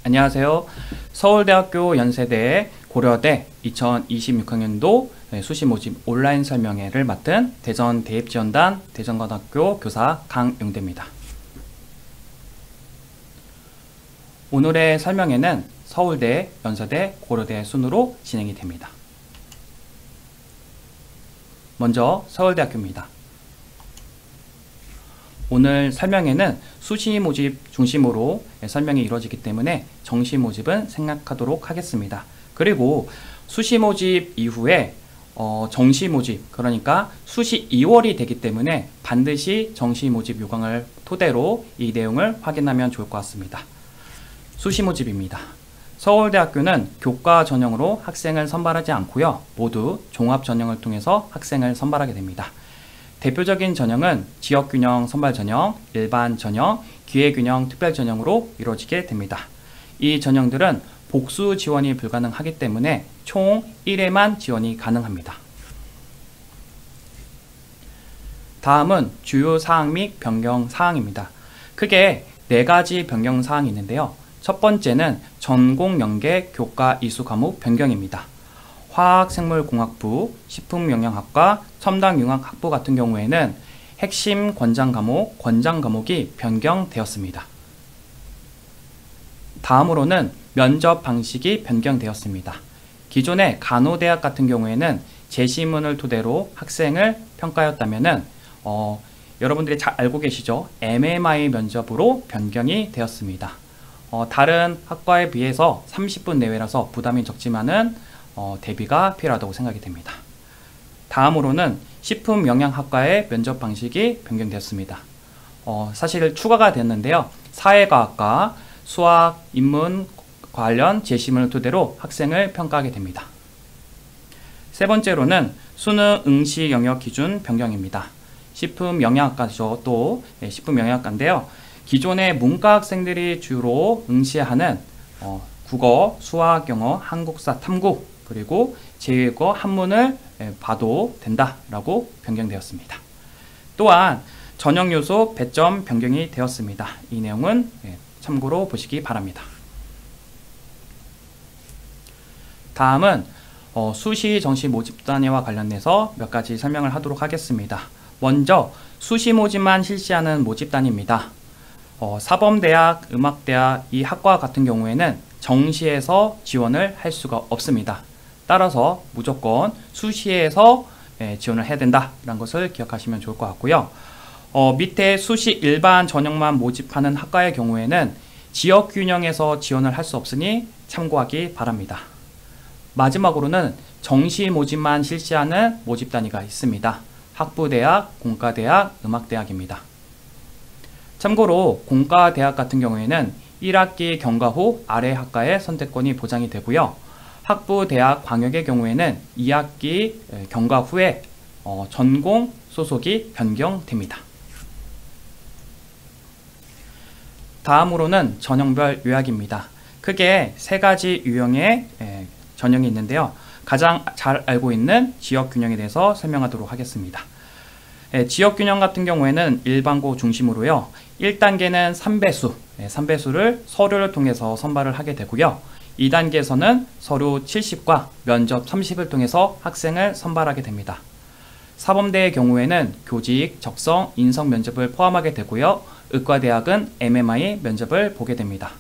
안녕하세요. 서울대학교 연세대 고려대 2026학년도 수시 모집 온라인 설명회를 맡은 대전대입지원단 대전고등학교 교사 강용대입니다. 오늘의 설명회는 서울대, 연세대, 고려대 순으로 진행이 됩니다. 먼저 서울대학교입니다. 오늘 설명회는 수시 모집 중심으로 설명이 이루어지기 때문에 정시 모집은 생략하도록 하겠습니다. 그리고 수시 모집 이후에 정시 모집, 그러니까 수시 2월이 되기 때문에 반드시 정시 모집 요강을 토대로 이 내용을 확인하면 좋을 것 같습니다. 수시 모집입니다. 서울대학교는 교과 전형으로 학생을 선발하지 않고요. 모두 종합 전형을 통해서 학생을 선발하게 됩니다. 대표적인 전형은 지역균형 선발 전형, 일반 전형, 기회균형 특별 전형으로 이루어지게 됩니다. 이 전형들은 복수 지원이 불가능하기 때문에 총 1회만 지원이 가능합니다. 다음은 주요 사항 및 변경 사항입니다. 크게 4가지 변경 사항이 있는데요. 첫 번째는 전공 연계 교과 이수 과목 변경입니다. 화학생물공학부, 식품영양학과, 첨단융합학부 같은 경우에는 핵심 권장 과목이 변경되었습니다. 다음으로는 면접 방식이 변경되었습니다. 기존의 간호대학 같은 경우에는 제시문을 토대로 학생을 평가하였다면 여러분들이 잘 알고 계시죠? MMI 면접으로 변경이 되었습니다. 다른 학과에 비해서 30분 내외라서 부담이 적지만은 대비가 필요하다고 생각이 됩니다. 다음으로는 식품영양학과의 면접 방식이 변경되었습니다. 사실 추가가 됐는데요. 사회과학과, 수학, 인문 관련 제시문을 토대로 학생을 평가하게 됩니다. 세 번째로는 수능 응시 영역 기준 변경입니다. 식품영양학과죠. 또 식품영양학과인데요. 기존의 문과 학생들이 주로 응시하는 국어, 수학, 영어, 한국사, 탐구, 그리고 제2외국어 한문을 봐도 된다라고 변경되었습니다. 또한 전형 요소 배점 변경이 되었습니다. 이 내용은 참고로 보시기 바랍니다. 다음은 수시 정시 모집 단위와 관련해서 몇 가지 설명을 하도록 하겠습니다. 먼저 수시 모집만 실시하는 모집 단위입니다. 사범대학, 음악대학 이 학과 같은 경우에는 정시에서 지원을 할 수가 없습니다. 따라서 무조건 수시에서 지원을 해야 된다라는 것을 기억하시면 좋을 것 같고요. 밑에 수시 일반 전형만 모집하는 학과의 경우에는 지역균형에서 지원을 할 수 없으니 참고하기 바랍니다. 마지막으로는 정시 모집만 실시하는 모집 단위가 있습니다. 학부대학, 공과대학, 음악대학입니다. 참고로 공과대학 같은 경우에는 1학기 경과 후 아래 학과의 선택권이 보장이 되고요. 학부대학 광역의 경우에는 2학기 경과 후에 전공 소속이 변경됩니다. 다음으로는 전형별 요약입니다. 크게 3가지 유형의 전형이 있는데요. 가장 잘 알고 있는 지역균형에 대해서 설명하도록 하겠습니다. 지역균형 같은 경우에는 일반고 중심으로요. 1단계는 3배수, 3배수를 서류를 통해서 선발을 하게 되고요. 2단계에서는 서류 70과 면접 30을 통해서 학생을 선발하게 됩니다. 사범대의 경우에는 교직, 적성, 인성 면접을 포함하게 되고요. 의과대학은 MMI 면접을 보게 됩니다.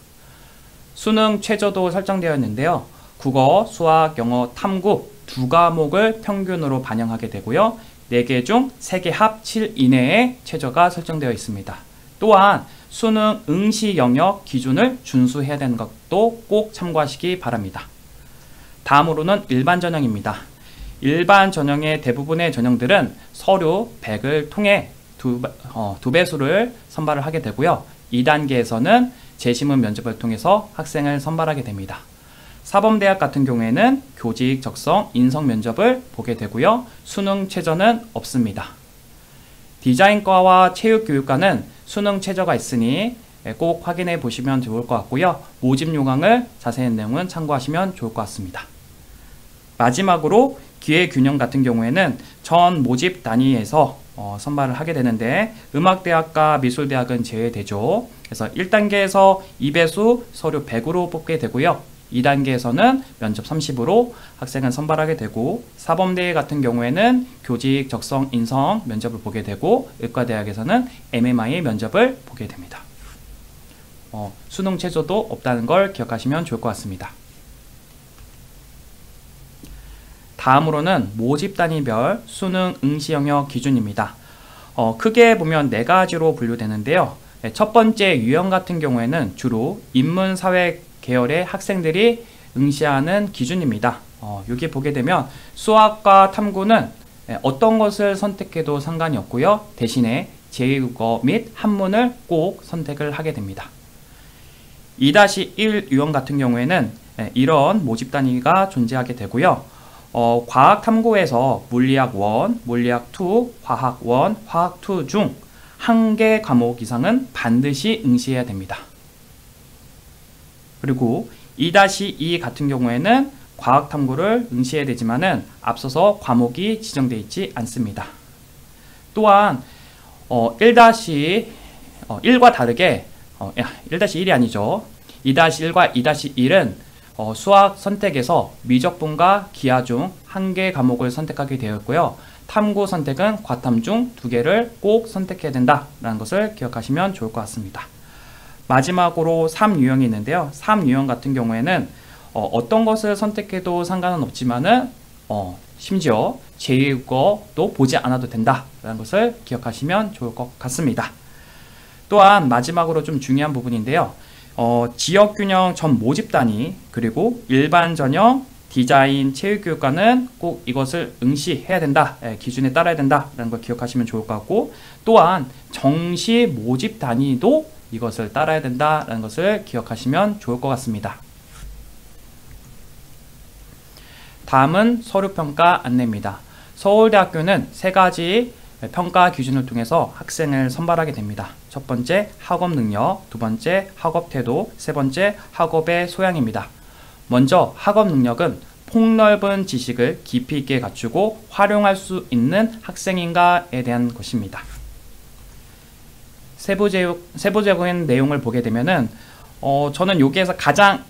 수능 최저도 설정되어 있는데요. 국어, 수학, 영어, 탐구 2과목을 평균으로 반영하게 되고요. 4개 중 3개 합 7 이내에 최저가 설정되어 있습니다. 또한 수능 응시 영역 기준을 준수해야 되는 것도 꼭 참고하시기 바랍니다. 다음으로는 일반 전형입니다. 일반 전형의 대부분의 전형들은 서류 100을 통해 2배수를 선발을 하게 되고요. 2단계에서는 제시문 면접을 통해서 학생을 선발하게 됩니다. 사범대학 같은 경우에는 교직, 적성, 인성 면접을 보게 되고요. 수능 최저는 없습니다. 디자인과와 체육교육과는 수능 최저가 있으니 꼭 확인해 보시면 좋을 것 같고요. 모집 요강을 자세한 내용은 참고하시면 좋을 것 같습니다. 마지막으로 기회균형 같은 경우에는 전 모집 단위에서 선발을 하게 되는데 음악대학과 미술대학은 제외되죠. 그래서 1단계에서 2배수 서류 100으로 뽑게 되고요. 2단계에서는 면접 30으로 학생은 선발하게 되고 사범대 같은 경우에는 교직, 적성, 인성 면접을 보게 되고 의과대학에서는 MMI 면접을 보게 됩니다. 수능 최저도 없다는 걸 기억하시면 좋을 것 같습니다. 다음으로는 모집 단위별 수능 응시 영역 기준입니다. 크게 보면 4가지로 분류되는데요. 첫 번째 유형 같은 경우에는 주로 인문사회 계열의 학생들이 응시하는 기준입니다. 여기 보게 되면 수학과 탐구는 어떤 것을 선택해도 상관이 없고요. 대신에 제2국어 및 한문을 꼭 선택을 하게 됩니다. 2-1 유형 같은 경우에는 이런 모집 단위가 존재하게 되고요. 과학탐구에서 물리학 1, 물리학 2, 화학 1, 화학 2 중 1개 과목 이상은 반드시 응시해야 됩니다. 그리고 2-2 같은 경우에는 과학탐구를 응시해야 되지만은 앞서서 과목이 지정되어 있지 않습니다. 또한 1-1과 다르게 1-1이 아니죠. 2-1과 2-1은 수학 선택에서 미적분과 기하 중 1개 과목을 선택하게 되었고요. 탐구 선택은 과탐 중 2개를 꼭 선택해야 된다라는 것을 기억하시면 좋을 것 같습니다. 마지막으로 3유형이 있는데요. 3유형 같은 경우에는 어떤 것을 선택해도 상관은 없지만은 심지어 제2국어도 보지 않아도 된다라는 것을 기억하시면 좋을 것 같습니다. 또한 마지막으로 좀 중요한 부분인데요. 지역균형 전 모집 단위 그리고 일반 전형 디자인 체육교육과는 꼭 이것을 응시해야 된다, 기준에 따라야 된다라는 걸 기억하시면 좋을 것 같고 또한 정시 모집 단위도 이것을 따라야 된다라는 것을 기억하시면 좋을 것 같습니다. 다음은 서류평가 안내입니다. 서울대학교는 3가지 평가 기준을 통해서 학생을 선발하게 됩니다. 첫 번째 학업 능력, 두 번째 학업 태도, 세 번째 학업의 소양입니다. 먼저 학업 능력은 폭넓은 지식을 깊이 있게 갖추고 활용할 수 있는 학생인가에 대한 것입니다. 세부적인 내용을 보게 되면은 저는 여기에서 가장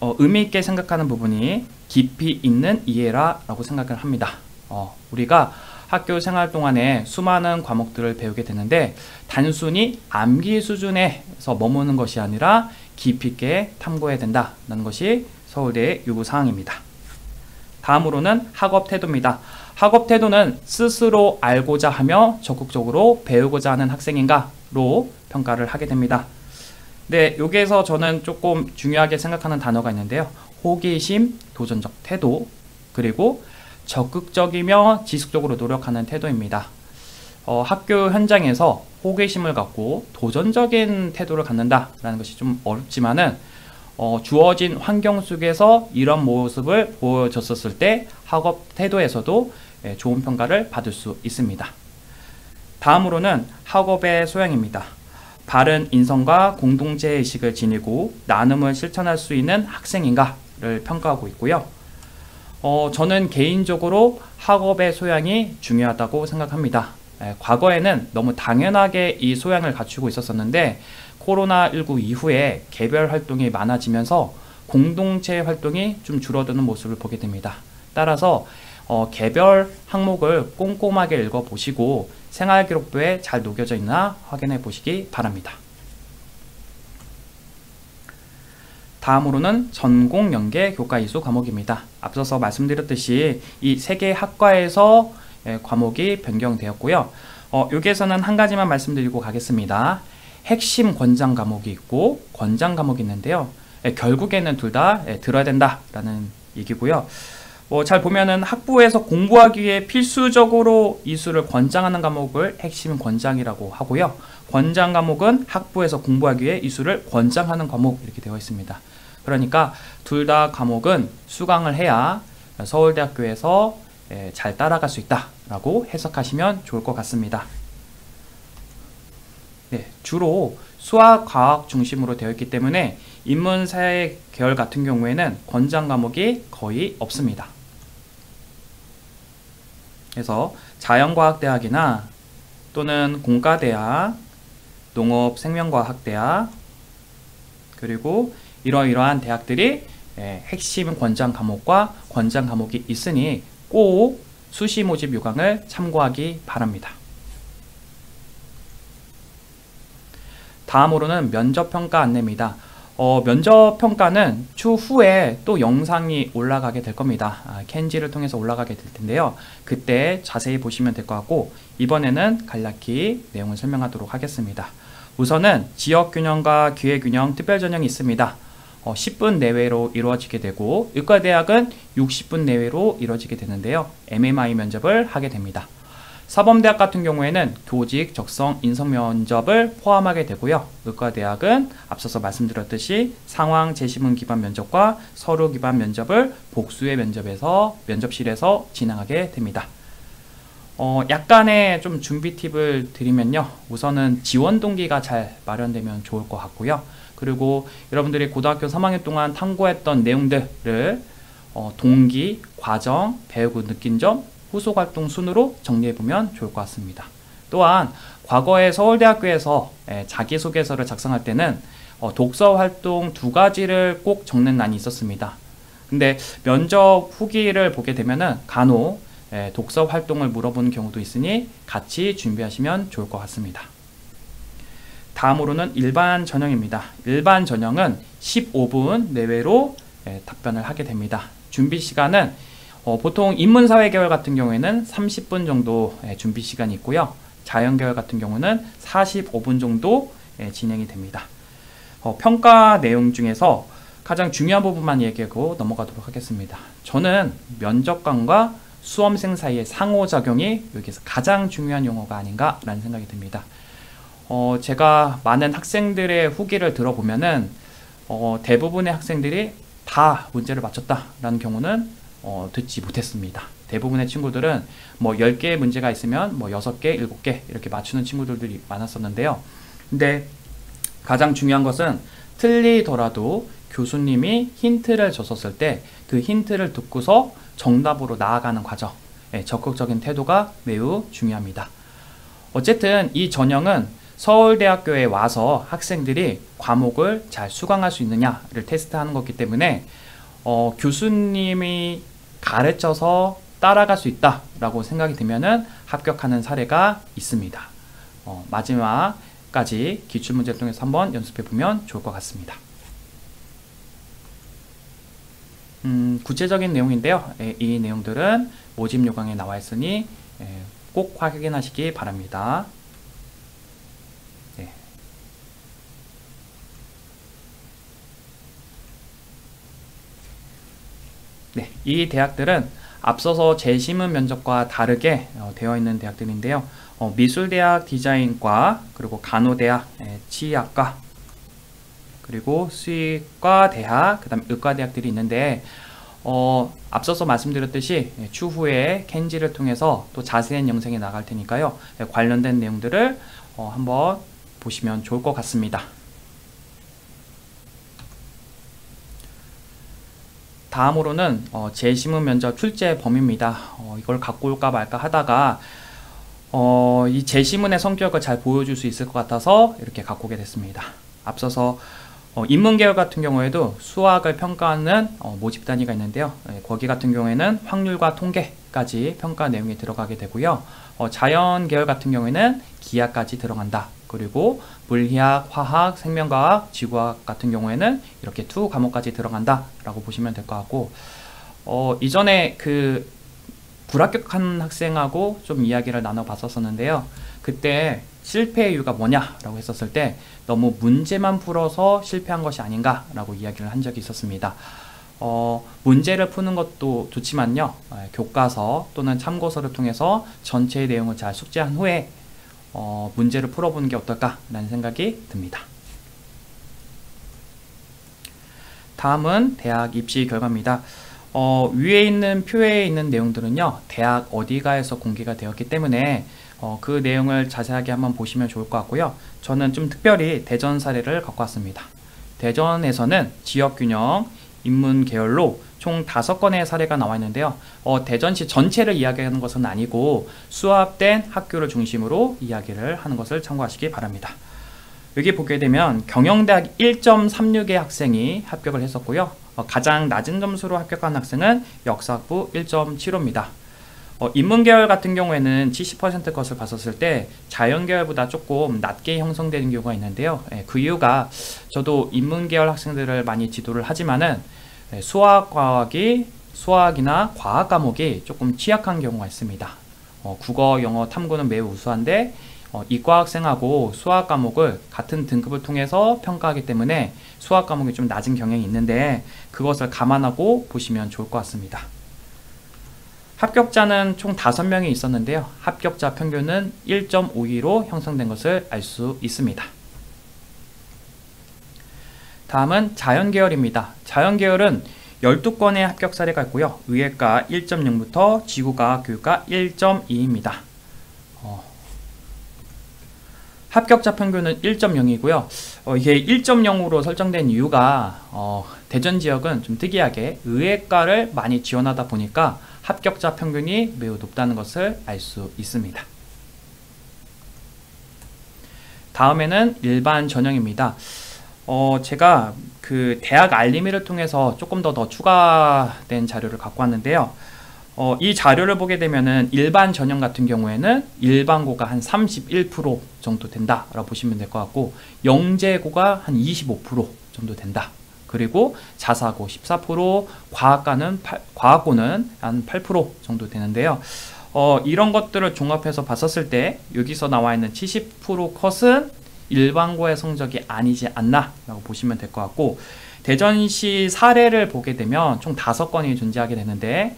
의미 있게 생각하는 부분이 깊이 있는 이해라고 생각을 합니다. 우리가 학교 생활 동안에 수많은 과목들을 배우게 되는데 단순히 암기 수준에서 머무는 것이 아니라 깊이 있게 탐구해야 된다는 것이 서울대의 요구사항입니다. 다음으로는 학업 태도입니다. 학업 태도는 스스로 알고자 하며 적극적으로 배우고자 하는 학생인가로 평가를 하게 됩니다. 네, 여기에서 저는 조금 중요하게 생각하는 단어가 있는데요. 호기심, 도전적 태도, 그리고 적극적이며 지속적으로 노력하는 태도입니다. 학교 현장에서 호기심을 갖고 도전적인 태도를 갖는다라는 것이 좀 어렵지만은 주어진 환경 속에서 이런 모습을 보여줬었을 때 학업 태도에서도 좋은 평가를 받을 수 있습니다. 다음으로는 학업의 소양입니다. 바른 인성과 공동체의식을 지니고 나눔을 실천할 수 있는 학생인가를 평가하고 있고요. 저는 개인적으로 학업의 소양이 중요하다고 생각합니다. 과거에는 너무 당연하게 이 소양을 갖추고 있었었는데 코로나19 이후에 개별 활동이 많아지면서 공동체 활동이 좀 줄어드는 모습을 보게 됩니다. 따라서 개별 항목을 꼼꼼하게 읽어보시고 생활기록부에 잘 녹여져 있나 확인해 보시기 바랍니다. 다음으로는 전공 연계 교과 이수 과목입니다. 앞서서 말씀드렸듯이 이 3개 학과에서 과목이 변경되었고요. 여기에서는 한 가지만 말씀드리고 가겠습니다. 핵심 권장 과목이 있고 권장 과목이 있는데요. 결국에는 둘 다 들어야 된다라는 얘기고요. 잘 보면은 학부에서 공부하기 위해 필수적으로 이수를 권장하는 과목을 핵심 권장이라고 하고요. 권장 과목은 학부에서 공부하기 위해 이수를 권장하는 과목 이렇게 되어 있습니다. 그러니까 둘 다 과목은 수강을 해야 서울대학교에서 잘 따라갈 수 있다라고 해석하시면 좋을 것 같습니다. 네, 주로 수학, 과학 중심으로 되어 있기 때문에 인문사회 계열 같은 경우에는 권장 과목이 거의 없습니다. 그래서 자연과학대학이나 또는 공과대학, 농업생명과학대학, 그리고 이러이러한 대학들이 핵심 권장 과목과 권장 과목이 있으니 꼭 수시 모집 요강을 참고하기 바랍니다. 다음으로는 면접평가 안내입니다. 면접평가는 추후에 또 영상이 올라가게 될 겁니다. 켄지를 통해서 올라가게 될 텐데요. 그때 자세히 보시면 될 것 같고, 이번에는 간략히 내용을 설명하도록 하겠습니다. 우선은 지역균형과 기회균형 특별전형이 있습니다. 10분 내외로 이루어지게 되고, 의과대학은 60분 내외로 이루어지게 되는데요. MMI 면접을 하게 됩니다. 사범대학 같은 경우에는 교직, 적성, 인성 면접을 포함하게 되고요. 의과대학은 앞서서 말씀드렸듯이 상황 제시문 기반 면접과 서류 기반 면접을 복수의 면접실에서 진행하게 됩니다. 약간의 좀 준비 팁을 드리면요. 우선은 지원 동기가 잘 마련되면 좋을 것 같고요. 그리고 여러분들이 고등학교 3학년 동안 탐구했던 내용들을 동기, 과정, 배우고 느낀 점, 후속 활동 순으로 정리해보면 좋을 것 같습니다. 또한 과거에 서울대학교에서 자기소개서를 작성할 때는 독서 활동 2가지를 꼭 적는 난이 있었습니다. 근데 면접 후기를 보게 되면은 간혹 독서 활동을 물어보는 경우도 있으니 같이 준비하시면 좋을 것 같습니다. 다음으로는 일반 전형입니다. 일반 전형은 15분 내외로 답변을 하게 됩니다. 준비 시간은 보통 인문사회계열 같은 경우에는 30분 정도 준비 시간이 있고요. 자연계열 같은 경우는 45분 정도 진행이 됩니다. 평가 내용 중에서 가장 중요한 부분만 얘기하고 넘어가도록 하겠습니다. 저는 면접관과 수험생 사이의 상호작용이 여기서 가장 중요한 용어가 아닌가라는 생각이 듭니다. 제가 많은 학생들의 후기를 들어보면은 대부분의 학생들이 다 문제를 맞췄다라는 경우는 듣지 못했습니다. 대부분의 친구들은 뭐 10개의 문제가 있으면 뭐 6개, 7개 이렇게 맞추는 친구들이 많았었는데요. 근데 가장 중요한 것은 틀리더라도 교수님이 힌트를 줬었을 때 그 힌트를 듣고서 정답으로 나아가는 과정, 적극적인 태도가 매우 중요합니다. 어쨌든 이 전형은 서울대학교에 와서 학생들이 과목을 잘 수강할 수 있느냐를 테스트하는 거기 때문에 교수님이 가르쳐서 따라갈 수 있다라고 생각이 들면은 합격하는 사례가 있습니다. 마지막까지 기출문제를 통해서 한번 연습해 보면 좋을 것 같습니다. 구체적인 내용인데요. 이 내용들은 모집 요강에 나와 있으니 꼭 확인하시기 바랍니다. 네, 이 대학들은 앞서서 재심은 면접과 다르게 되어 있는 대학들인데요. 미술대학 디자인과, 그리고 간호대학 치의학과, 그리고 수의과 대학, 그 다음에 의과대학들이 있는데 앞서서 말씀드렸듯이 추후에 켄지를 통해서 또 자세한 영상이 나갈 테니까요. 관련된 내용들을 한번 보시면 좋을 것 같습니다. 다음으로는 재심은 면접 출제 범위입니다. 이걸 갖고 올까 말까 하다가 이 재심문의 성격을 잘 보여줄 수 있을 것 같아서 이렇게 갖고 오게 됐습니다. 앞서서 인문계열 같은 경우에도 수학을 평가하는 모집 단위가 있는데요. 거기 같은 경우에는 확률과 통계까지 평가 내용이 들어가게 되고요. 자연계열 같은 경우에는 기하까지 들어간다. 그리고 물리학, 화학, 생명과학, 지구학 같은 경우에는 이렇게 2 과목까지 들어간다 라고 보시면 될 것 같고, 이전에 그 불합격한 학생하고 좀 이야기를 나눠봤었는데요. 그때 실패의 이유가 뭐냐라고 했었을 때 너무 문제만 풀어서 실패한 것이 아닌가라고 이야기를 한 적이 있었습니다. 문제를 푸는 것도 좋지만요. 교과서 또는 참고서를 통해서 전체의 내용을 잘 숙지한 후에 문제를 풀어보는 게 어떨까라는 생각이 듭니다. 다음은 대학 입시 결과입니다. 위에 있는 표에 있는 내용들은요, 대학 어디가에서 공개가 되었기 때문에 그 내용을 자세하게 한번 보시면 좋을 것 같고요. 저는 좀 특별히 대전 사례를 갖고 왔습니다. 대전에서는 지역균형 인문 계열로 총 5건의 사례가 나와 있는데요. 대전시 전체를 이야기하는 것은 아니고 수합된 학교를 중심으로 이야기를 하는 것을 참고하시기 바랍니다. 여기 보게 되면 경영대학 1.36의 학생이 합격을 했었고요. 가장 낮은 점수로 합격한 학생은 역사학부 1.75입니다. 인문계열 같은 경우에는 70% 것을 봤었을 때 자연계열보다 조금 낮게 형성되는 경우가 있는데요. 그 이유가 저도 인문계열 학생들을 많이 지도를 하지만은 수학이나 과학 과목이 조금 취약한 경우가 있습니다. 국어, 영어, 탐구는 매우 우수한데 이과 학생하고 수학 과목을 같은 등급을 통해서 평가하기 때문에 수학 과목이 좀 낮은 경향이 있는데 그것을 감안하고 보시면 좋을 것 같습니다. 합격자는 총 5명이 있었는데요. 합격자 평균은 1.52로 형성된 것을 알 수 있습니다. 다음은 자연계열입니다. 자연계열은 12건의 합격 사례가 있고요. 의예과 1.0부터 지구과학, 교육과 1.2입니다. 합격자 평균은 1.0이고요. 이게 1.0으로 설정된 이유가 대전 지역은 좀 특이하게 의예과를 많이 지원하다 보니까 합격자 평균이 매우 높다는 것을 알 수 있습니다. 다음에는 일반 전형입니다. 제가 그 대학 알림이를 통해서 조금 더 추가된 자료를 갖고 왔는데요. 이 자료를 보게 되면은 일반 전형 같은 경우에는 일반고가 한 31% 정도 된다라고 보시면 될 것 같고 영재고가 한 25% 정도 된다. 그리고 자사고 14%, 과학고는 한 8% 정도 되는데요. 이런 것들을 종합해서 봤었을 때 여기서 나와 있는 70% 컷은 일반고의 성적이 아니지 않나 라고 보시면 될 것 같고 대전시 사례를 보게 되면 총 5건이 존재하게 되는데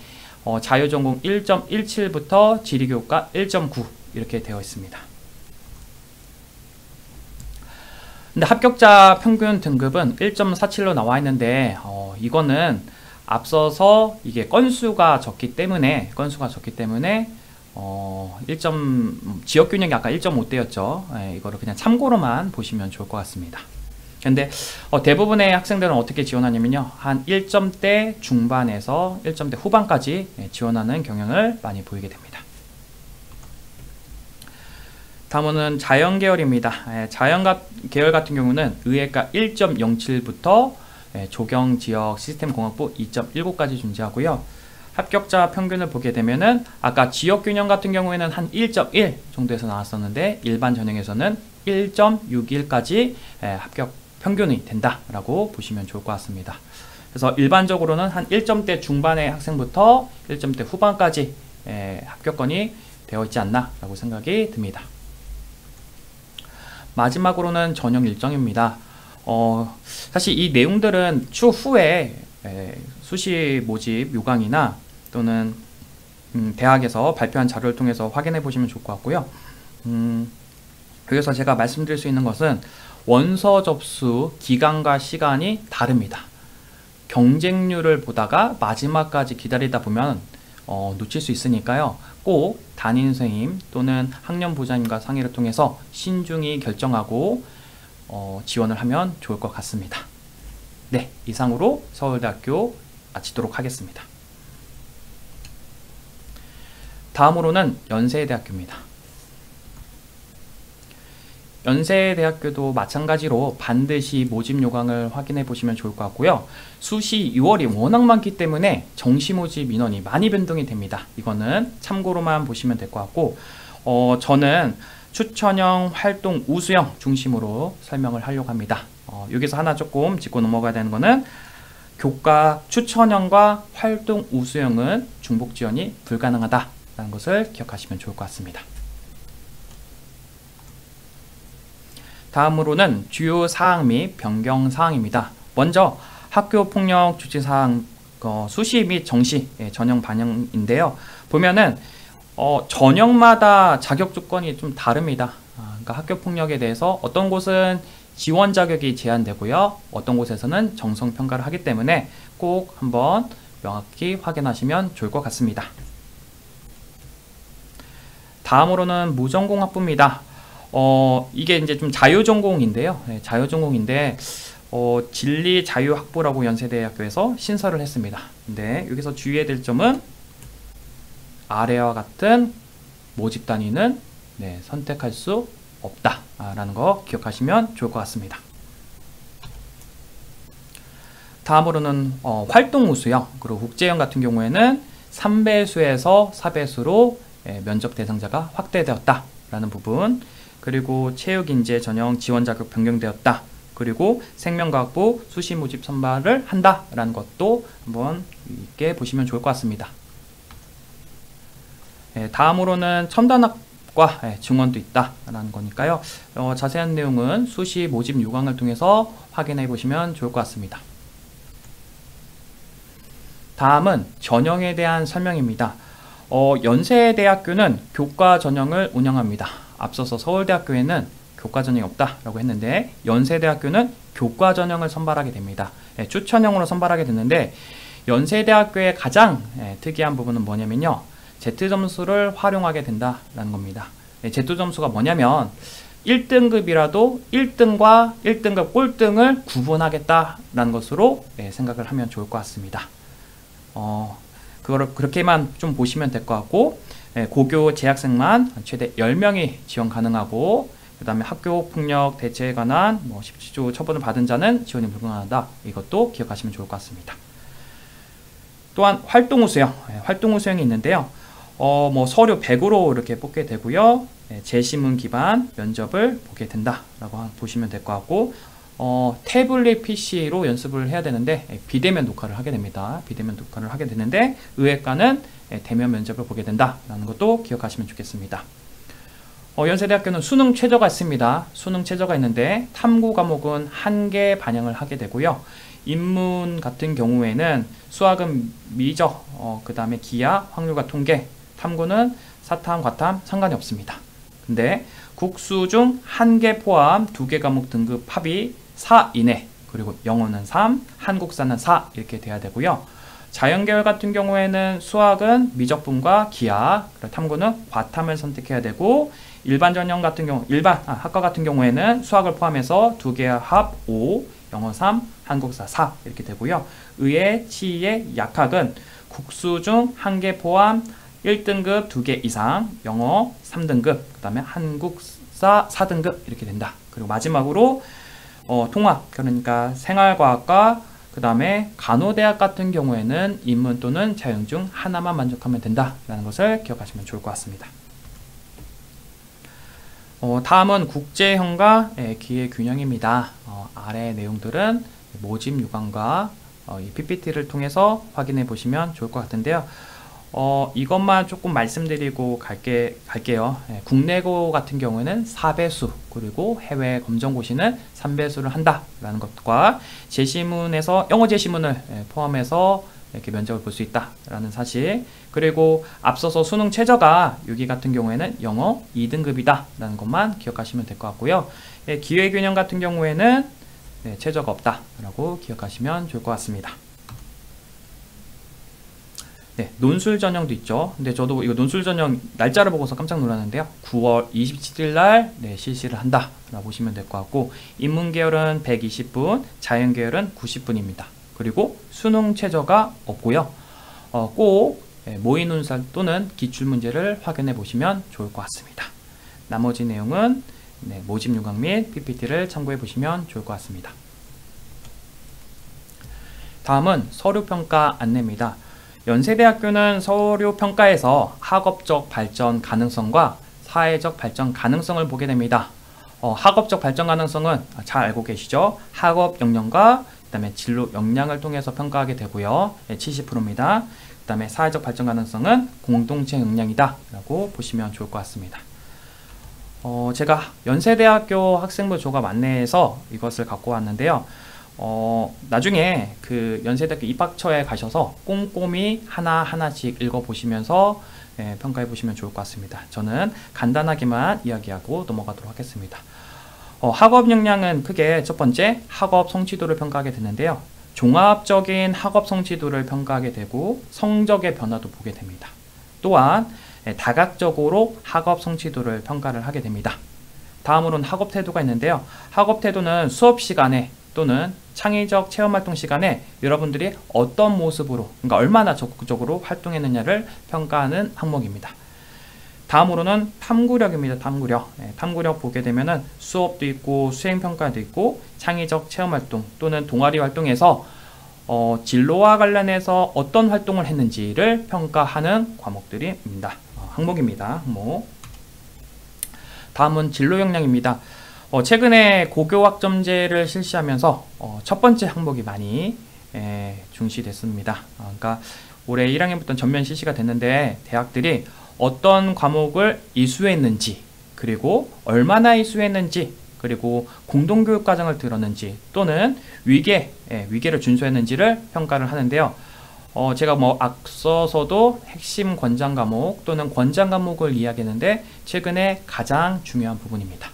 자유전공 1.17부터 지리교육과 1.9 이렇게 되어 있습니다. 근데 합격자 평균 등급은 1.47로 나와 있는데 이거는 앞서서 이게 건수가 적기 때문에 지역균형이 아까 1.5대였죠. 이거를 그냥 참고로만 보시면 좋을 것 같습니다. 근데 대부분의 학생들은 어떻게 지원하냐면요. 한 1점대 중반에서 1점대 후반까지 지원하는 경향을 많이 보이게 됩니다. 다음은 자연계열입니다. 자연계열 같은 경우는 의예과 1.07부터 조경지역 시스템공학부 2.19까지 존재하고요. 합격자 평균을 보게 되면은 아까 지역균형 같은 경우에는 한 1.1 정도에서 나왔었는데 일반 전형에서는 1.61까지 합격 평균이 된다라고 보시면 좋을 것 같습니다. 그래서 일반적으로는 한 1점대 중반의 학생부터 1점대 후반까지 합격권이 되어 있지 않나 라고 생각이 듭니다. 마지막으로는 전형 일정입니다. 사실 이 내용들은 추후에 수시 모집 요강이나 또는 대학에서 발표한 자료를 통해서 확인해 보시면 좋을 것 같고요. 여기서 제가 말씀드릴 수 있는 것은 원서 접수 기간과 시간이 다릅니다. 경쟁률을 보다가 마지막까지 기다리다 보면 놓칠 수 있으니까요. 꼭 담임 선생님 또는 학년 보좌님과 상의를 통해서 신중히 결정하고 지원을 하면 좋을 것 같습니다. 네, 이상으로 서울대학교 마치도록 하겠습니다. 다음으로는 연세대학교입니다. 연세대학교도 마찬가지로 반드시 모집 요강을 확인해 보시면 좋을 것 같고요. 수시 6월이 워낙 많기 때문에 정시 모집 인원이 많이 변동이 됩니다. 이거는 참고로만 보시면 될 것 같고 저는 추천형, 활동, 우수형 중심으로 설명을 하려고 합니다. 여기서 하나 조금 짚고 넘어가야 되는 거는 교과 추천형과 활동 우수형은 중복 지원이 불가능하다라는 것을 기억하시면 좋을 것 같습니다. 다음으로는 주요 사항 및 변경 사항입니다. 먼저 학교폭력 주치사항 수시 및 정시 전형 반영인데요. 보면은 전형마다 자격 조건이 좀 다릅니다. 그러니까 학교폭력에 대해서 어떤 곳은 지원 자격이 제한되고요. 어떤 곳에서는 정성 평가를 하기 때문에 꼭 한번 명확히 확인하시면 좋을 것 같습니다. 다음으로는 무전공학부입니다. 이게 이제 좀 자유전공인데요. 자유전공인데 진리 자유학부라고 연세대학교에서 신설을 했습니다. 근데 여기서 주의해야 될 점은 아래와 같은 모집 단위는 선택할 수 없다 라는 거 기억하시면 좋을 것 같습니다. 다음으로는 활동 우수형, 그리고 국제형 같은 경우에는 3배수에서 4배수로 면접 대상자가 확대되었다 라는 부분, 그리고 체육인재 전형 지원 자격 변경되었다, 그리고 생명과학부 수시 모집 선발을 한다 라는 것도 한번 있게 보시면 좋을 것 같습니다. 다음으로는 첨단학과 증원도 있다 라는 거니까요. 자세한 내용은 수시 모집 요강을 통해서 확인해 보시면 좋을 것 같습니다. 다음은 전형에 대한 설명입니다. 연세대학교는 교과 전형을 운영합니다. 앞서서 서울대학교에는 교과 전형이 없다라고 했는데 연세대학교는 교과 전형을 선발하게 됩니다. 추천형으로 선발하게 됐는데 연세대학교의 가장 특이한 부분은 뭐냐면요. Z점수를 활용하게 된다라는 겁니다. Z점수가 뭐냐면 1등급이라도 1등과 1등급 꼴등을 구분하겠다라는 것으로 생각을 하면 좋을 것 같습니다. 그거를 그렇게만 좀 보시면 될 것 같고, 고교 재학생만 최대 10명이 지원 가능하고, 그 다음에 학교 폭력 대체에 관한 17조 처분을 받은 자는 지원이 불가능하다. 이것도 기억하시면 좋을 것 같습니다. 또한 활동 우수형, 활동 우수형이 있는데요. 서류 100으로 이렇게 뽑게 되고요. 제시문 기반 면접을 보게 된다라고 보시면 될 것 같고, 태블릿 PC로 연습을 해야 되는데 비대면 녹화를 하게 됩니다. 비대면 녹화를 하게 되는데 의외과는 대면 면접을 보게 된다라는 것도 기억하시면 좋겠습니다. 연세대학교는 수능 최저가 있습니다. 수능 최저가 있는데 탐구 과목은 1개 반영을 하게 되고요. 인문 같은 경우에는 수학은 미적, 그 다음에 기하, 확률과 통계, 탐구는 사탐, 과탐 상관이 없습니다. 근데 국수 중 1개 포함 2개 과목 등급 합이 4 이내, 그리고 영어는 3, 한국사는 4 이렇게 돼야 되고요. 자연계열 같은 경우에는 수학은 미적분과 기하, 탐구는 과탐을 선택해야 되고, 일반 전형 같은 경우, 학과 같은 경우에는 수학을 포함해서 2개 합 5, 영어 3, 한국사 4 이렇게 되고요. 의예, 치예, 약학은 국수 중 1개 포함 1등급 2개 이상, 영어 3등급, 그 다음에 한국사 4등급 이렇게 된다. 그리고 마지막으로 통합, 그러니까 생활과학과 그 다음에 간호대학 같은 경우에는 인문 또는 자연 중 하나만 만족하면 된다라는 것을 기억하시면 좋을 것 같습니다. 다음은 국제형과 기회균형입니다. 아래 내용들은 모집 요강과 이 PPT를 통해서 확인해 보시면 좋을 것 같은데요. 이것만 조금 말씀드리고 갈게요. 국내고 같은 경우에는 4배수, 그리고 해외 검정고시는 3배수를 한다라는 것과 제시문에서 영어 제시문을 포함해서 이렇게 면접을 볼 수 있다라는 사실, 그리고 앞서서 수능 최저가 6위 같은 경우에는 영어 2등급이다라는 것만 기억하시면 될 것 같고요. 기회균형 같은 경우에는 최저가 없다라고 기억하시면 좋을 것 같습니다. 논술 전형도 있죠. 근데 저도 이거 논술 전형 날짜를 보고서 깜짝 놀랐는데요. 9월 27일 날 실시를 한다 라고 보시면 될 것 같고, 인문 계열은 120분, 자연 계열은 90분입니다. 그리고 수능 최저가 없고요. 꼭 모의 논술 또는 기출 문제를 확인해 보시면 좋을 것 같습니다. 나머지 내용은 모집 요강 및 PPT를 참고해 보시면 좋을 것 같습니다. 다음은 서류평가 안내입니다. 연세대학교는 서류평가에서 학업적 발전 가능성과 사회적 발전 가능성을 보게 됩니다. 학업적 발전 가능성은 잘 알고 계시죠? 학업 역량과 그 다음에 진로 역량을 통해서 평가하게 되고요. 70%입니다. 그 다음에 사회적 발전 가능성은 공동체 역량이다 라고 보시면 좋을 것 같습니다. 제가 연세대학교 학생부 조갑 안내에서 이것을 갖고 왔는데요. 나중에 그 연세대학교 입학처에 가셔서 꼼꼼히 하나하나씩 읽어보시면서 평가해 보시면 좋을 것 같습니다. 저는 간단하게만 이야기하고 넘어가도록 하겠습니다. 학업 역량은 크게 첫 번째 학업 성취도를 평가하게 되는데요. 종합적인 학업 성취도를 평가하게 되고 성적의 변화도 보게 됩니다. 또한 다각적으로 학업 성취도를 평가를 하게 됩니다. 다음으로는 학업 태도가 있는데요. 학업 태도는 수업 시간에 또는 창의적 체험활동 시간에 여러분들이 어떤 모습으로, 그러니까 얼마나 적극적으로 활동했느냐를 평가하는 항목입니다. 다음으로는 탐구력입니다. 탐구력. 탐구력 보게 되면은 수업도 있고 수행평가도 있고 창의적 체험활동 또는 동아리 활동에서 진로와 관련해서 어떤 활동을 했는지를 평가하는 과목들입니다. 항목입니다. 항목. 다음은 진로 역량입니다. 최근에 고교학점제를 실시하면서 첫 번째 항목이 많이 중시됐습니다. 그러니까 올해 1학년부터 전면 실시가 됐는데 대학들이 어떤 과목을 이수했는지, 그리고 얼마나 이수했는지, 그리고 공동교육과정을 들었는지 또는 위계를 준수했는지를 평가를 하는데요. 제가 앞서서도 핵심 권장 과목 또는 권장 과목을 이야기했는데 최근에 가장 중요한 부분입니다.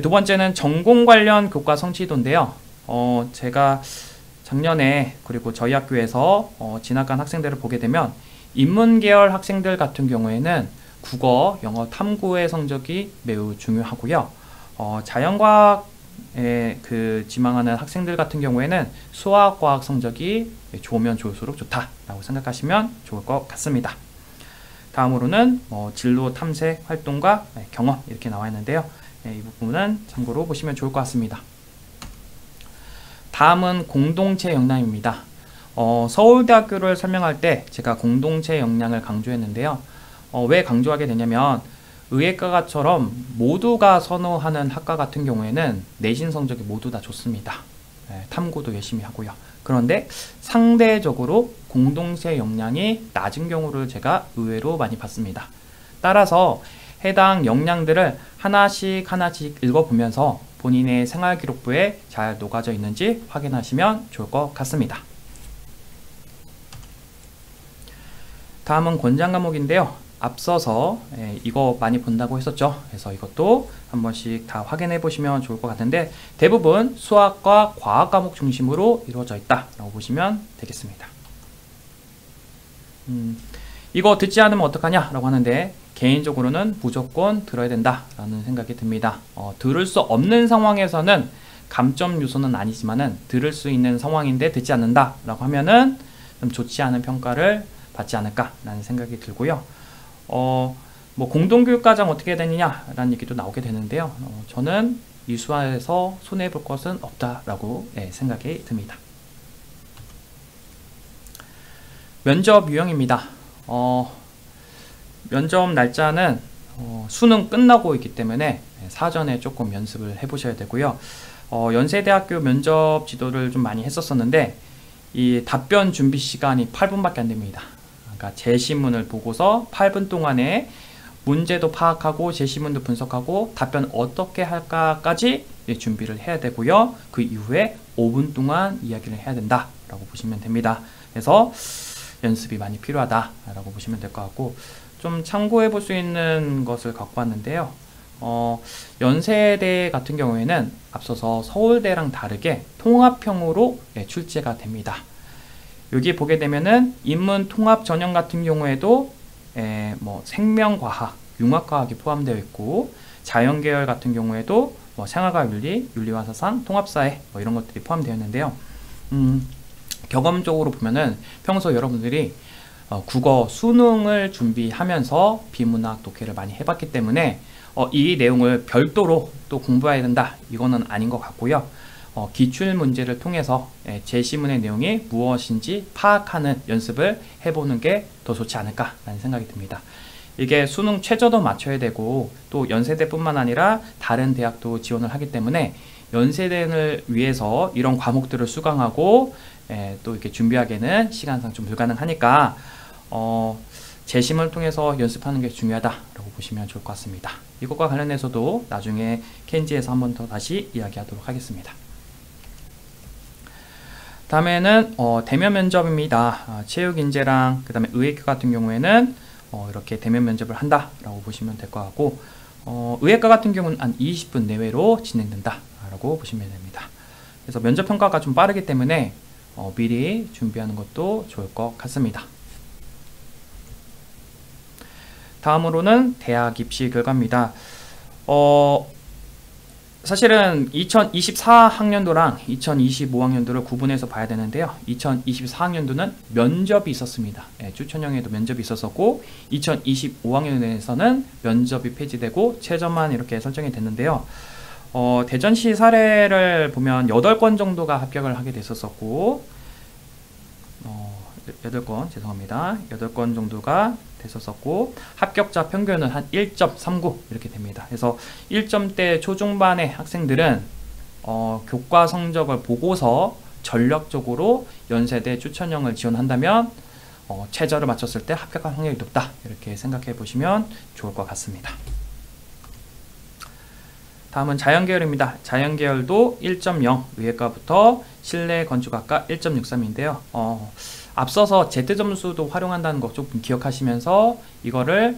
두 번째는 전공 관련 교과 성취도인데요. 제가 작년에 그리고 저희 학교에서 진학한 학생들을 보게 되면 인문계열 학생들 같은 경우에는 국어, 영어, 탐구의 성적이 매우 중요하고요. 자연과학에 지망하는 학생들 같은 경우에는 수학과학 성적이 좋으면 좋을수록 좋다라고 생각하시면 좋을 것 같습니다. 다음으로는 진로 탐색 활동과 경험 이렇게 나와 있는데요. 이 부분은 참고로 보시면 좋을 것 같습니다. 다음은 공동체 역량입니다. 서울대학교를 설명할 때 제가 공동체 역량을 강조했는데요. 왜 강조하게 되냐면 의예과처럼 모두가 선호하는 학과 같은 경우에는 내신 성적이 모두 다 좋습니다. 탐구도 열심히 하고요. 그런데 상대적으로 공동체 역량이 낮은 경우를 제가 의외로 많이 봤습니다. 따라서 해당 역량들을 하나씩 읽어보면서 본인의 생활기록부에 잘 녹아져 있는지 확인하시면 좋을 것 같습니다. 다음은 권장 과목인데요. 앞서서 이거 많이 본다고 했었죠. 그래서 이것도 한 번씩 다 확인해 보시면 좋을 것 같은데 대부분 수학과 과학 과목 중심으로 이루어져 있다라고 보시면 되겠습니다. 이거 듣지 않으면 어떡하냐 라고 하는데 개인적으로는 무조건 들어야 된다라는 생각이 듭니다. 들을 수 없는 상황에서는 감점 요소는 아니지만은 들을 수 있는 상황인데 듣지 않는다라고 하면은 좀 좋지 않은 평가를 받지 않을까라는 생각이 들고요. 공동교육과정 어떻게 되느냐라는 얘기도 나오게 되는데요. 저는 이수화에서 손해볼 것은 없다라고 생각이 듭니다. 면접 유형입니다. 면접 날짜는 수능 끝나고 있기 때문에 사전에 조금 연습을 해보셔야 되고요. 연세대학교 면접 지도를 좀 많이 했었었는데 이 답변 준비 시간이 8분밖에 안 됩니다. 그러니까 제시문을 보고서 8분 동안에 문제도 파악하고 제시문도 분석하고 답변 어떻게 할까까지 준비를 해야 되고요. 그 이후에 5분 동안 이야기를 해야 된다라고 보시면 됩니다. 그래서 연습이 많이 필요하다라고 보시면 될 것 같고 좀 참고해 볼 수 있는 것을 갖고 왔는데요. 연세대 같은 경우에는 앞서서 서울대랑 다르게 통합형으로 출제가 됩니다. 여기 보게 되면은 인문 통합 전형 같은 경우에도 생명과학, 융합과학이 포함되어 있고 자연계열 같은 경우에도 생활과 윤리, 윤리와 사상, 통합사회 이런 것들이 포함되어 있는데요. 경험적으로 보면은 평소 여러분들이 국어, 수능을 준비하면서 비문학, 독해를 많이 해봤기 때문에 이 내용을 별도로 또 공부해야 된다 이거는 아닌 것 같고요. 기출 문제를 통해서 제시문의 내용이 무엇인지 파악하는 연습을 해보는 게 더 좋지 않을까라는 생각이 듭니다. 이게 수능 최저도 맞춰야 되고 또 연세대뿐만 아니라 다른 대학도 지원을 하기 때문에 연세대를 위해서 이런 과목들을 수강하고 또 이렇게 준비하기에는 시간상 좀 불가능하니까 제시문을 통해서 연습하는 게 중요하다라고 보시면 좋을 것 같습니다. 이것과 관련해서도 나중에 켄지에서 한 번 더 다시 이야기하도록 하겠습니다. 다음에는 대면 면접입니다. 체육인재랑 그 다음에 의예과 같은 경우에는 이렇게 대면 면접을 한다라고 보시면 될 것 같고 의예과 같은 경우는 한 20분 내외로 진행된다라고 보시면 됩니다. 그래서 면접 평가가 좀 빠르기 때문에 미리 준비하는 것도 좋을 것 같습니다. 다음으로는 대학 입시 결과입니다. 사실은 2024학년도랑 2025학년도를 구분해서 봐야 되는데요. 2024학년도는 면접이 있었습니다. 추천형에도 면접이 있었었고 2025학년에서는 면접이 폐지되고 최저만 이렇게 설정이 됐는데요. 대전시 사례를 보면 8건 정도가 합격을 하게 됐었었고 8건 죄송합니다. 8건 정도가 됐었었고 합격자 평균은 한 1.39 이렇게 됩니다. 그래서 1점대 초중반의 학생들은 교과 성적을 보고서 전략적으로 연세대 추천형을 지원한다면 최저를 맞췄을 때 합격할 확률이 높다 이렇게 생각해 보시면 좋을 것 같습니다. 다음은 자연계열입니다. 자연계열도 1.0 의예과부터 실내건축학과 1.63인데요. 앞서서 Z점수도 활용한다는 거 조금 기억하시면서 이거를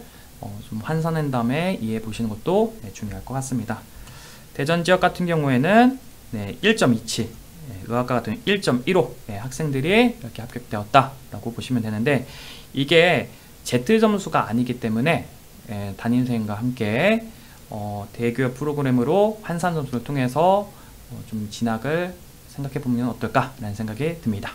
좀 환산한 다음에 이해해 보시는 것도 중요할 것 같습니다. 대전 지역 같은 경우에는 1.27, 의학과 같은 1.15 학생들이 이렇게 합격되었다라고 보시면 되는데 이게 Z점수가 아니기 때문에 담임선생님과 함께 대교육 프로그램으로 환산 점수를 통해서 좀 진학을 생각해 보면 어떨까라는 생각이 듭니다.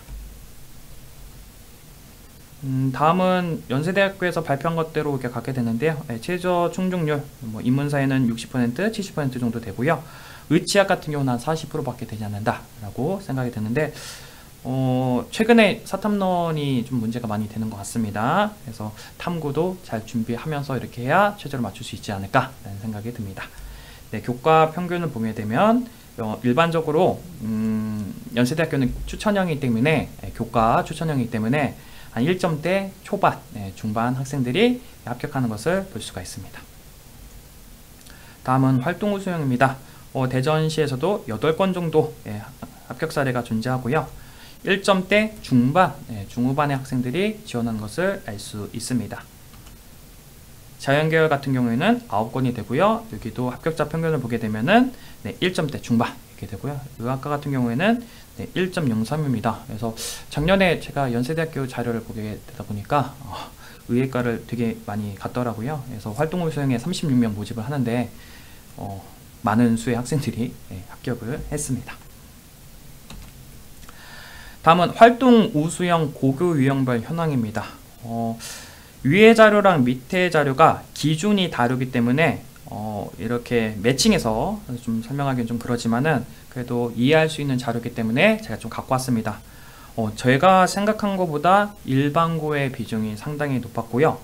다음은 연세대학교에서 발표한 것대로 이렇게 갖게 되는데요. 최저 충족률, 인문사에는 60%, 70% 정도 되고요. 의치학 같은 경우는 한 40%밖에 되지 않는다라고 생각이 드는데 최근에 사탐론이 좀 문제가 많이 되는 것 같습니다. 그래서 탐구도 잘 준비하면서 이렇게 해야 최저를 맞출 수 있지 않을까라는 생각이 듭니다. 교과 평균을 보게 되면 일반적으로 연세대학교는 추천형이기 때문에 교과 추천형이기 때문에 한 1점대 초반, 중반 학생들이 합격하는 것을 볼 수가 있습니다. 다음은 활동 우수형입니다. 대전시에서도 8건 정도 합격 사례가 존재하고요. 1점대 중반, 중후반의 학생들이 지원하는 것을 알 수 있습니다. 자연계열 같은 경우에는 9건이 되고요. 여기도 합격자 평균을 보게 되면은 1점대 중반 이렇게 되고요. 의학과 같은 경우에는 1.03입니다. 그래서 작년에 제가 연세대학교 자료를 보게 되다 보니까 의예과를 되게 많이 갔더라고요. 그래서 활동우 수형에 36명 모집을 하는데 많은 수의 학생들이 합격을 했습니다. 다음은 활동 우수형 고교 유형별 현황입니다. 위의 자료랑 밑의 자료가 기준이 다르기 때문에 이렇게 매칭해서 좀 설명하기는 좀 그러지만은 그래도 이해할 수 있는 자료이기 때문에 제가 좀 갖고 왔습니다. 제가 생각한 것보다 일반고의 비중이 상당히 높았고요.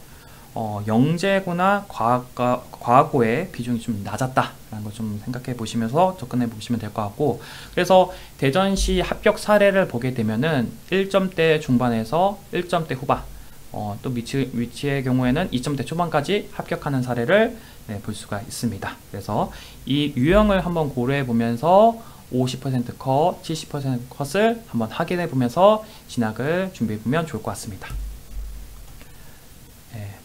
영재고나 과학고의 비중이 좀 낮았다라는 걸 좀 생각해 보시면서 접근해 보시면 될 것 같고, 그래서 대전시 합격 사례를 보게 되면은 1점대 중반에서 1점대 후반, 또 위치의 경우에는 2점대 초반까지 합격하는 사례를 볼 수가 있습니다. 그래서 이 유형을 한번 고려해 보면서 50% 컷, 70% 컷을 한번 확인해 보면서 진학을 준비해 보면 좋을 것 같습니다.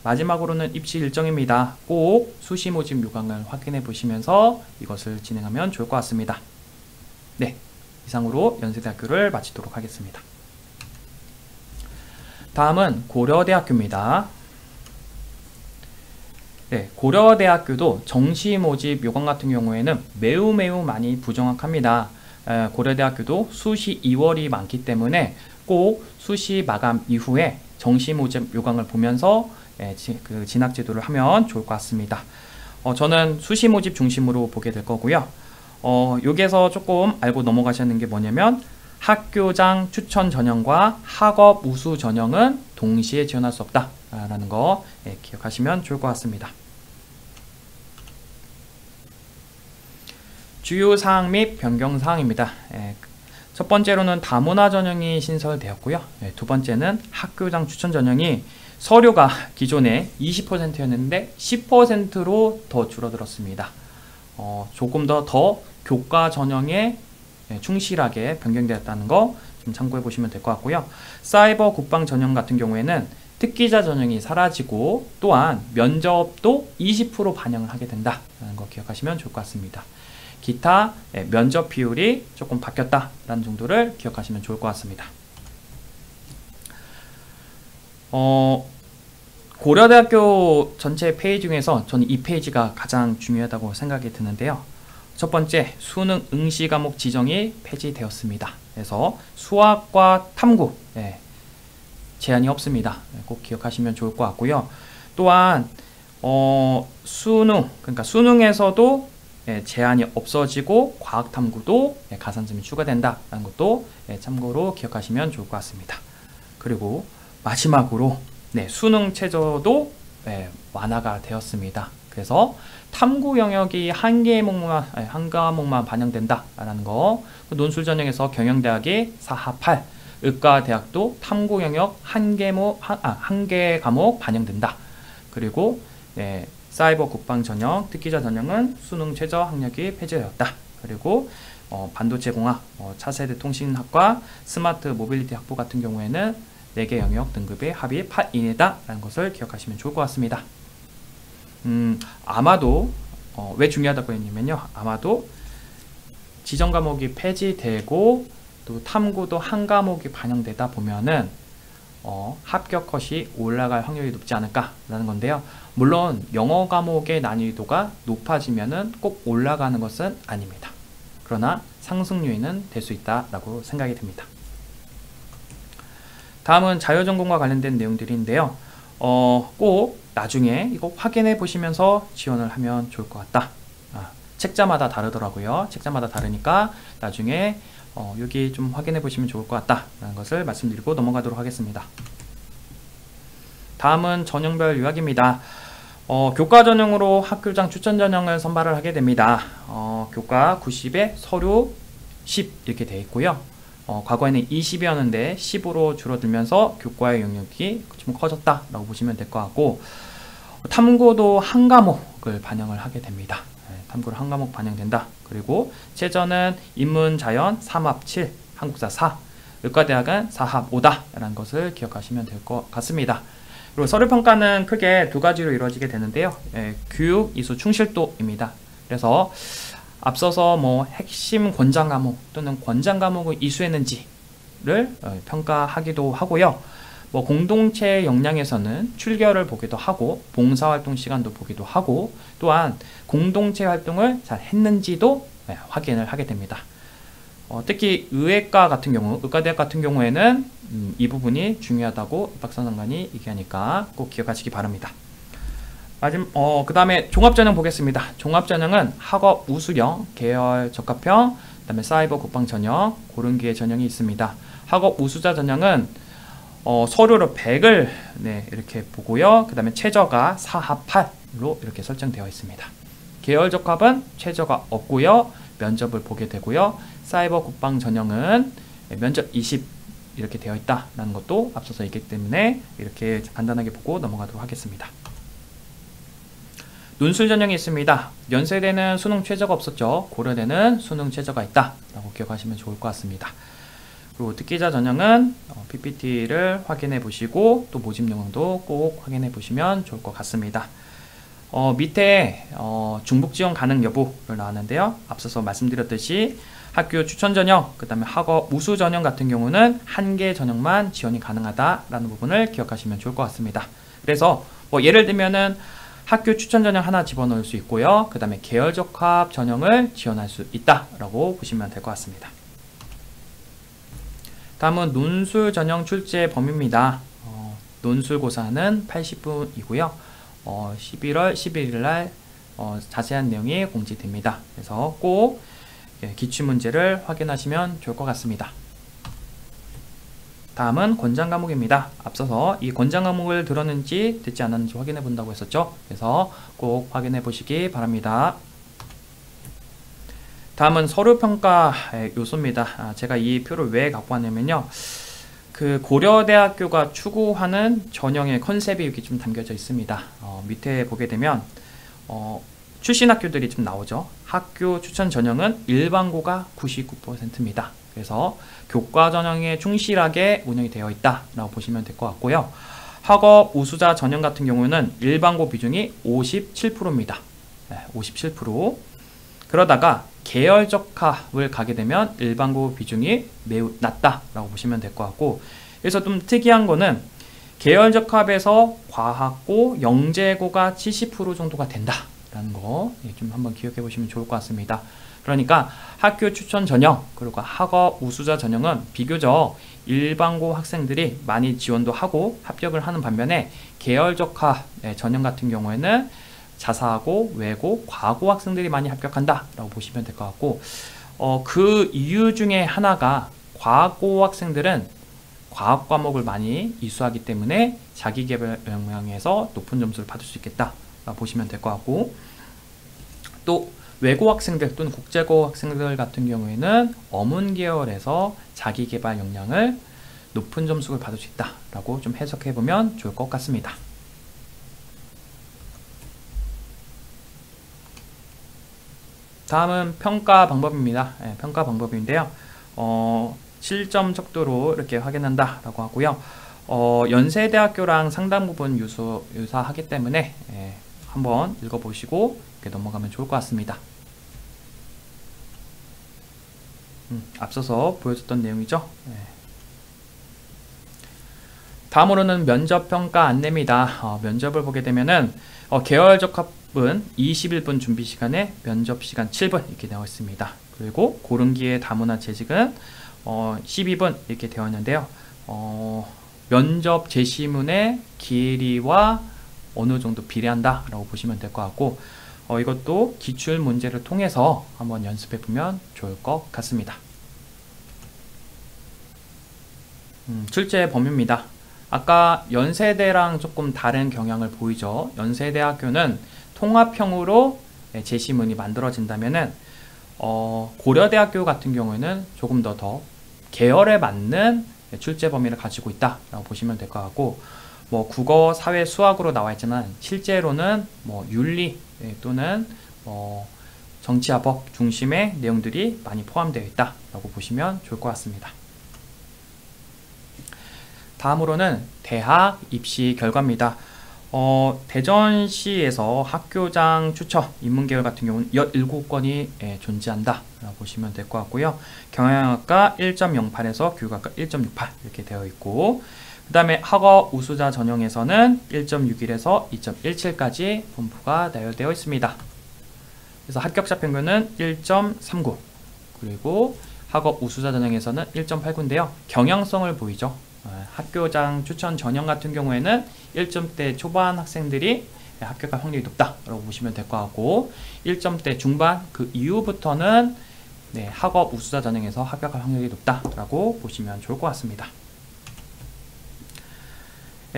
마지막으로는 입시 일정입니다. 꼭 수시 모집 요강을 확인해 보시면서 이것을 진행하면 좋을 것 같습니다. 네, 이상으로 연세대학교를 마치도록 하겠습니다. 다음은 고려대학교입니다. 네, 고려대학교도 정시 모집 요강 같은 경우에는 매우 많이 부정확합니다. 고려대학교도 수시 2월이 많기 때문에 꼭 수시 마감 이후에 정시 모집 요강을 보면서 그 진학 지도를 하면 좋을 것 같습니다. 저는 수시 모집 중심으로 보게 될 거고요. 여기에서 조금 알고 넘어가시는 게 뭐냐면 학교장 추천 전형과 학업 우수 전형은 동시에 지원할 수 없다 라는 거 기억하시면 좋을 것 같습니다. 주요 사항 및 변경 사항입니다. 첫 번째로는 다문화 전형이 신설되었고요. 두 번째는 학교장 추천 전형이 서류가 기존에 20%였는데 10%로 더 줄어들었습니다. 조금 더 교과 전형에 충실하게 변경되었다는 거 좀 참고해 보시면 될 것 같고요. 사이버 국방 전형 같은 경우에는 특기자 전형이 사라지고 또한 면접도 20% 반영을 하게 된다는 거 기억하시면 좋을 것 같습니다. 기타 면접 비율이 조금 바뀌었다라는 정도를 기억하시면 좋을 것 같습니다. 고려대학교 전체 페이지 중에서 저는 이 페이지가 가장 중요하다고 생각이 드는데요. 첫 번째, 수능 응시 과목 지정이 폐지되었습니다. 그래서 수학과 탐구 제한이 없습니다. 꼭 기억하시면 좋을 것 같고요. 또한 수능, 그러니까 수능에서도 제한이 없어지고 과학 탐구도 가산점이 추가된다라는 것도 참고로 기억하시면 좋을 것 같습니다. 그리고 마지막으로 수능 최저도 완화가 되었습니다. 그래서 탐구 영역이 한 과목만 반영된다라는 거. 논술 전형에서 경영대학이 4합8, 의과대학도 탐구 영역 한 개 과목 반영된다. 그리고 사이버 국방 전형, 특기자 전형은 수능 최저 학력이 폐지되었다. 그리고 반도체 공학, 차세대 통신학과, 스마트 모빌리티 학부 같은 경우에는 4개 영역 등급의 합이 8 이내다 라는 것을 기억하시면 좋을 것 같습니다. 아마도 왜 중요하다고 했냐면요, 아마도 지정 과목이 폐지되고 또 탐구도 한 과목이 반영되다 보면은 합격 컷이 올라갈 확률이 높지 않을까라는 건데요. 물론 영어 과목의 난이도가 높아지면은 꼭 올라가는 것은 아닙니다. 그러나 상승 요인은 될 수 있다라고 생각이 됩니다. 다음은 자유전공과 관련된 내용들인데요. 꼭 나중에 이거 확인해 보시면서 지원을 하면 좋을 것 같다. 책자마다 다르더라고요. 책자마다 다르니까 나중에 여기 좀 확인해 보시면 좋을 것 같다 라는 것을 말씀드리고 넘어가도록 하겠습니다. 다음은 전형별 요약입니다. 교과 전형으로 학교장 추천 전형을 선발을 하게 됩니다. 교과 90에 서류 10 이렇게 되어 있고요. 과거에는 20이었는데 10으로 줄어들면서 교과의 영역이 좀 커졌다 라고 보시면 될 것 같고, 탐구도 한 과목을 반영을 하게 됩니다. 탐구를 한 과목 반영된다. 그리고 최저는 인문, 자연 3합 7, 한국사 4, 의과대학은 4합 5다 라는 것을 기억하시면 될 것 같습니다. 그리고 서류평가는 크게 두 가지로 이루어지게 되는데요. 교육, 이수, 충실도입니다. 그래서 앞서서 핵심 권장 과목 또는 권장 과목을 이수했는지를 평가하기도 하고요. 공동체 역량에서는 출결을 보기도 하고 봉사활동 시간도 보기도 하고, 또한 공동체 활동을 잘 했는지도 확인을 하게 됩니다. 특히 의외과 같은 경우, 의과대학 같은 경우에는 이 부분이 중요하다고 박사장관이 얘기하니까 꼭 기억하시기 바랍니다. 그 다음에 종합전형 보겠습니다. 종합전형은 학업 우수형, 계열 적합형, 그 다음에 사이버 국방 전형, 고른기회 전형이 있습니다. 학업 우수자 전형은 서류로 100을 이렇게 보고요. 그 다음에 최저가 4합 8로 이렇게 설정되어 있습니다. 계열 적합은 최저가 없고요. 면접을 보게 되고요. 사이버 국방 전형은 면접 20 이렇게 되어 있다라는 것도 앞서서 있기 때문에 이렇게 간단하게 보고 넘어가도록 하겠습니다. 논술 전형이 있습니다. 연세대는 수능 최저가 없었죠. 고려대는 수능 최저가 있다라고 기억하시면 좋을 것 같습니다. 그리고 특기자 전형은 PPT를 확인해 보시고 또 모집 영역도 꼭 확인해 보시면 좋을 것 같습니다. 밑에 중복 지원 가능 여부를 나왔는데요. 앞서서 말씀드렸듯이 학교 추천 전형, 그 다음에 학업 우수 전형 같은 경우는 한 개 전형만 지원이 가능하다라는 부분을 기억하시면 좋을 것 같습니다. 그래서 예를 들면은 학교 추천 전형 하나 집어넣을 수 있고요. 그 다음에 계열 적합 전형을 지원할 수 있다라고 보시면 될 것 같습니다. 다음은 논술 전형 출제 범위입니다. 논술고사는 80분이고요. 11월 11일 날 자세한 내용이 공지됩니다. 그래서 꼭 기출문제를 확인하시면 좋을 것 같습니다. 다음은 권장 과목입니다. 앞서서 이 권장 과목을 들었는지 듣지 않았는지 확인해 본다고 했었죠. 그래서 꼭 확인해 보시기 바랍니다. 다음은 서류평가 요소입니다. 제가 이 표를 왜 갖고 왔냐면요, 그 고려대학교가 추구하는 전형의 컨셉이 여기 좀 담겨져 있습니다. 밑에 보게 되면 출신 학교들이 좀 나오죠. 학교 추천 전형은 일반고가 99%입니다. 그래서 교과 전형에 충실하게 운영이 되어 있다라고 보시면 될 것 같고요. 학업 우수자 전형 같은 경우는 일반고 비중이 57%입니다. 57%. 그러다가 계열 적합을 가게 되면 일반고 비중이 매우 낮다라고 보시면 될 것 같고, 그래서 좀 특이한 거는 계열 적합에서 과학고, 영재고가 70% 정도가 된다라는 거 좀 한번 기억해 보시면 좋을 것 같습니다. 그러니까 학교 추천 전형 그리고 학업 우수자 전형은 비교적 일반고 학생들이 많이 지원도 하고 합격을 하는 반면에 계열적화 전형 같은 경우에는 자사고, 외고, 과고 학생들이 많이 합격한다 라고 보시면 될 것 같고, 그 이유 중에 하나가 과고 학생들은 과학 과목을 많이 이수하기 때문에 자기계발 영역에서 높은 점수를 받을 수 있겠다 라고 보시면 될 것 같고, 또 외고 학생들 또는 국제고 학생들 같은 경우에는 어문 계열에서 자기계발 역량을 높은 점수를 받을 수 있다 라고 좀 해석해 보면 좋을 것 같습니다. 다음은 평가 방법입니다. 평가 방법인데요. 실점 척도로 이렇게 확인한다 라고 하고요. 연세대학교랑 상당 부분 유사하기 때문에 한번 읽어보시고 이렇게 넘어가면 좋을 것 같습니다. 앞서서 보여줬던 내용이죠. 다음으로는 면접평가 안내입니다. 면접을 보게 되면은 계열적 합은 21분 준비 시간에 면접 시간 7분 이렇게 되어 있습니다. 그리고 고른기의 다문화 재직은 12분 이렇게 되어 있는데요. 면접 제시문의 길이와 어느 정도 비례한다 라고 보시면 될 것 같고, 이것도 기출 문제를 통해서 한번 연습해 보면 좋을 것 같습니다. 출제 범위입니다. 아까 연세대랑 조금 다른 경향을 보이죠. 연세대학교는 통합형으로 제시문이 만들어진다면은 고려대학교 같은 경우에는 조금 더 계열에 맞는 출제 범위를 가지고 있다라고 보시면 될 것 같고, 뭐 국어, 사회, 수학으로 나와 있지만 실제로는 뭐 윤리 또는 정치와 법 중심의 내용들이 많이 포함되어 있다라고 보시면 좋을 것 같습니다. 다음으로는 대학 입시 결과입니다. 대전시에서 학교장 추천 인문계열 같은 경우는 17건이 존재한다 라고 보시면 될 것 같고요. 경영학과 1.08에서 교육학과 1.68 이렇게 되어 있고, 그 다음에 학업 우수자 전형에서는 1.61에서 2.17까지 분포가 나열되어 있습니다. 그래서 합격자 평균은 1.39, 그리고 학업 우수자 전형에서는 1.89인데요. 경향성을 보이죠. 학교장 추천 전형 같은 경우에는 1점대 초반 학생들이 합격할 확률이 높다라고 보시면 될 것 같고, 1점대 중반 그 이후부터는 학업 우수자 전형에서 합격할 확률이 높다라고 보시면 좋을 것 같습니다.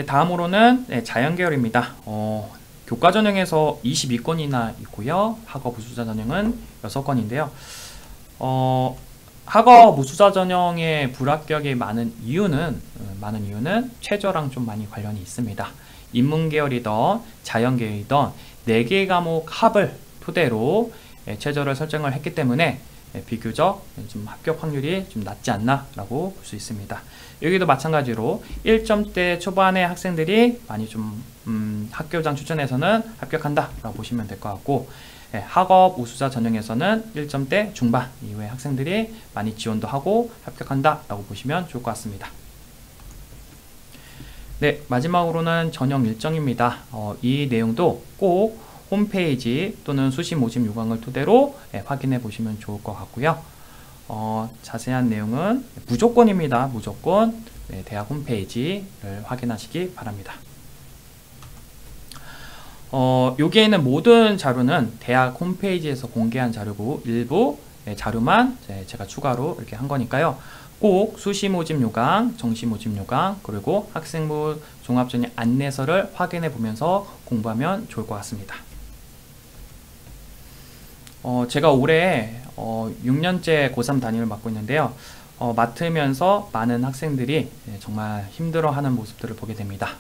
다음으로는 자연계열입니다. 교과 전형에서 22건이나 있고요. 학업 우수자 전형은 6건인데요. 학업 우수자 전형의 불합격이 많은 이유는 최저랑 좀 많이 관련이 있습니다. 인문계열이던 자연계열이던 4개 과목 합을 토대로 최저를 설정을 했기 때문에 비교적 좀 합격 확률이 좀 낮지 않나 라고 볼 수 있습니다. 여기도 마찬가지로 1점대 초반의 학생들이 많이 좀 학교장 추천에서는 합격한다 라고 보시면 될 것 같고, 학업 우수자 전형에서는 1점대 중반 이후의 학생들이 많이 지원도 하고 합격한다 라고 보시면 좋을 것 같습니다. 네, 마지막으로는 전형 일정입니다. 이 내용도 꼭 홈페이지 또는 수시 모집 요강을 토대로 확인해 보시면 좋을 것 같고요. 자세한 내용은 무조건입니다. 무조건 대학 홈페이지를 확인하시기 바랍니다. 여기에 있는 모든 자료는 대학 홈페이지에서 공개한 자료고, 일부 자료만 제가 추가로 이렇게 한 거니까요. 꼭 수시 모집 요강, 정시 모집 요강, 그리고 학생부 종합전형 안내서를 확인해 보면서 공부하면 좋을 것 같습니다. 제가 올해 6년째 고3 담임을 맡고 있는데요. 맡으면서 많은 학생들이 정말 힘들어하는 모습들을 보게 됩니다.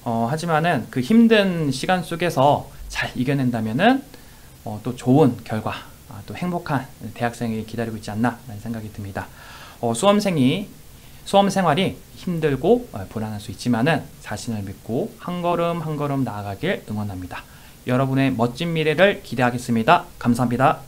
하지만은 그 힘든 시간 속에서 잘 이겨낸다면은 또 좋은 결과, 또 행복한 대학생이 기다리고 있지 않나 라는 생각이 듭니다. 수험 생활이 힘들고 불안할 수 있지만은 자신을 믿고 한 걸음 한 걸음 나아가길 응원합니다. 여러분의 멋진 미래를 기대하겠습니다. 감사합니다.